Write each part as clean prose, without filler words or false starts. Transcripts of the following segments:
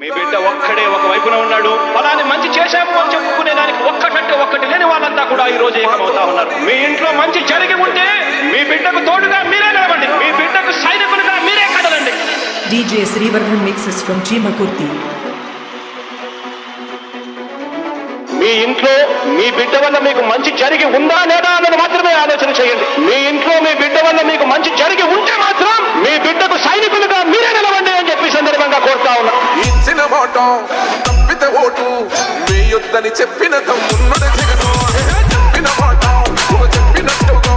మీ బిడ్డ ఒక్కడే ఒక వైపున ఉన్నాడు. ఫలాన్ని మంచి చేశాము అని చెప్పుకునే దానికి ఒక్కటంటే ఒక్కటి లేని వాళ్ళంతా కూడా ఈ రోజు ఏకమవుతా ఉన్నారు. మీ ఇంట్లో మంచి జరిగి ఉంటే మీ బిడ్డకు తోడుగా మీరే నిలవండి, మీ బిడ్డకు సైనికులుగా మీరే కదలండి. DJ Srivarman mixes from Chimakurti. మీ ఇంట్లో మీ బిడ్డ వల్ల మీకు మంచి జరిగి ఉందా లేదా అన్నది మాత్రమే ఆలోచన చేయండి. మీ ఇంట్లో మీ బిడ్డ వల్ల మీకు మంచి జరిగి ఉంటే మాత్రం మీ బిడ్డకు సైనికులుగా మీరే నిలవండి అని చెప్పి సందర్భంగా కోరుతా ఉన్నా. ఇచ్చిన మాట తప్పితే ఓటు మీ యుద్ధని చెప్పిన తమ్మున్నది జగను. చెప్పిన మాట చెప్పినట్టుగా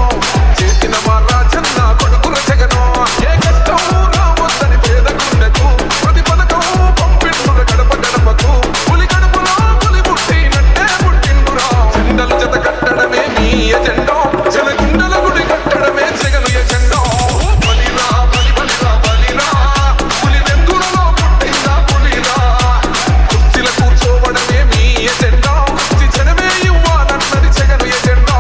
చేసిన మా రాజన్న కొడుకుల జగను. ఏ కష్టం రావద్దని పేదకుండకు ప్రతి పథకం పంపిండుల గడప గడపకు. పులి గడపలో పులి పుట్టినట్టే పుట్టిండురా. జెండలు జత కట్టడమే మీ ఎజెండా, జనగుండల గుడి కట్టడమే జగను ఎజెండా. బలిరా బలి బలిరా బలిరా పులి వెందులలో పుట్టిందా పులిరా. కుర్చీల కూర్చోవడమే మీ ఎజెండా, జనమే ఇవ్వాలన్నది జగను ఎజెండా.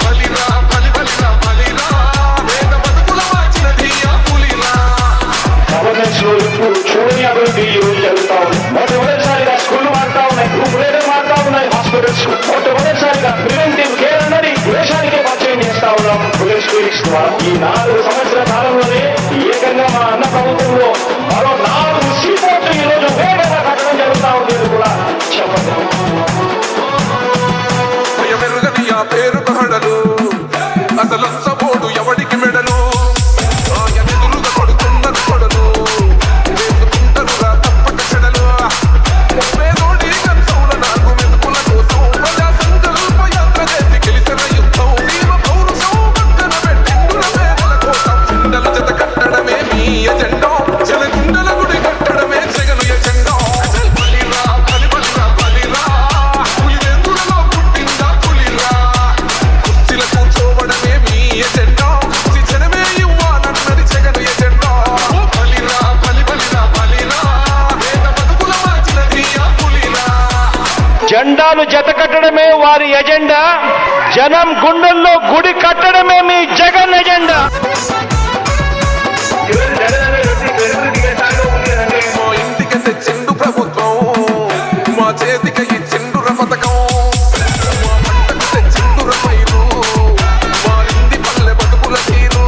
బలిరా బలి బలిరా బలిరా వేద బతుకుల మార్చినది ఆ పులిరా. చూడని అభివృద్ధి ఈ రోజు జరుగుతా ఉంది. మొట్టమొదటిసారిగా స్కూళ్లు మారుతా ఉన్నాయి, గ్రూప్ లీడర్ మారుతా ఉన్నాయి, హాస్పిటల్స్ మొట్టమొదటిసారిగా ప్రివెంటివ్ కేర్ అన్నది దేశానికే పరిచయం చేస్తా ఉన్నాం పోలీస్ క్లినిక్స్ ద్వారా. ఈ 4 సంవత్సరాల కాలంలోనే ఏకంగా మా అన్న ప్రభుత్వంలో మరో 4 సీపోర్ట్లు ఈ రోజు వేగంగా కట్టడం జరుగుతా ఉంది కూడా చెప్పండి. భయమెరుగని ఆ పేరు తహడలు అసలు సపోడు ఎవడికి మెడలు. ఆయన ఎదురుగా కొడుతున్నారు కొడలు వేసుకుంటారుగా తప్పక చెడలు. పేదోడి కంచౌల 4 మెతుకుల కోసం ప్రజా సంకల్ప యాత్ర చేసి గెలిచిన యుద్ధం. జీవ పౌరుషం పక్కన పెట్టిండుల పేదల కోసం. జెండలు జత కట్టడమే మీ ఎజెండా, జనగుండల గుడి కట్టడమే జగను ఎజెండా. బలిరా బలి బలిరా బలిరా పులి వెందులలో పుట్టిందా పులిరా. కుర్చీల కూర్చోవడమే మీ ఎజెండా, జనమే ఇవ్వాలన్నది జగను ఎజెండా. బలిరా బలి బలిరా బలిరా వేద బతుకుల మార్చినది ఆ పులిరా. జెండాలు జత కట్టడమే వారి ఎజెండా, జనం గుండెల్లో గుడి కట్టడమే మీ జగన్ ఎజెండా. మా ఇంటికి తెచ్చిండు ప్రభుత్వం, మా చేతికి ఇచ్చిండుర పథకం. మా పంటకు తెచ్చిండుర పైరు, మా ఇంటి పల్లె బతుకుల తీరు.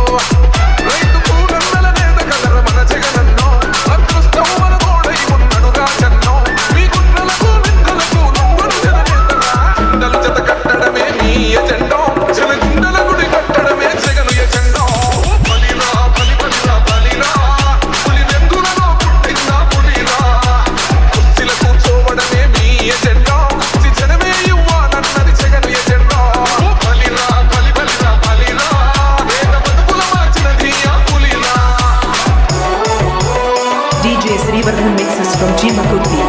రైతు కూరన్నల నేత కలర మన జగనన్నో, అదృష్టం మన తోడై ఉన్నడు రాజన్నో. మీ గుండెలకు నిందలకు నవ్వడు జననేతరా. జెండలు జత కట్టడమే మీ ఎజెండా, జనగుండల గుడి కట్టడమే జగను ఎజెండా. బలిరా బలి బలిరా బలిరా పులి వెందులలో పుట్టిందా పులిరా. కుర్చీల కూర్చోవడమే మీ ఎజెండా, జనమే ఇవ్వాలన్నది జగను ఎజెండా. బలిరా బలి బలిరా బలిరా వేద బతుకుల మార్చినది ఆ పులిరా. DJ Srivarman mixes from Chimakurti.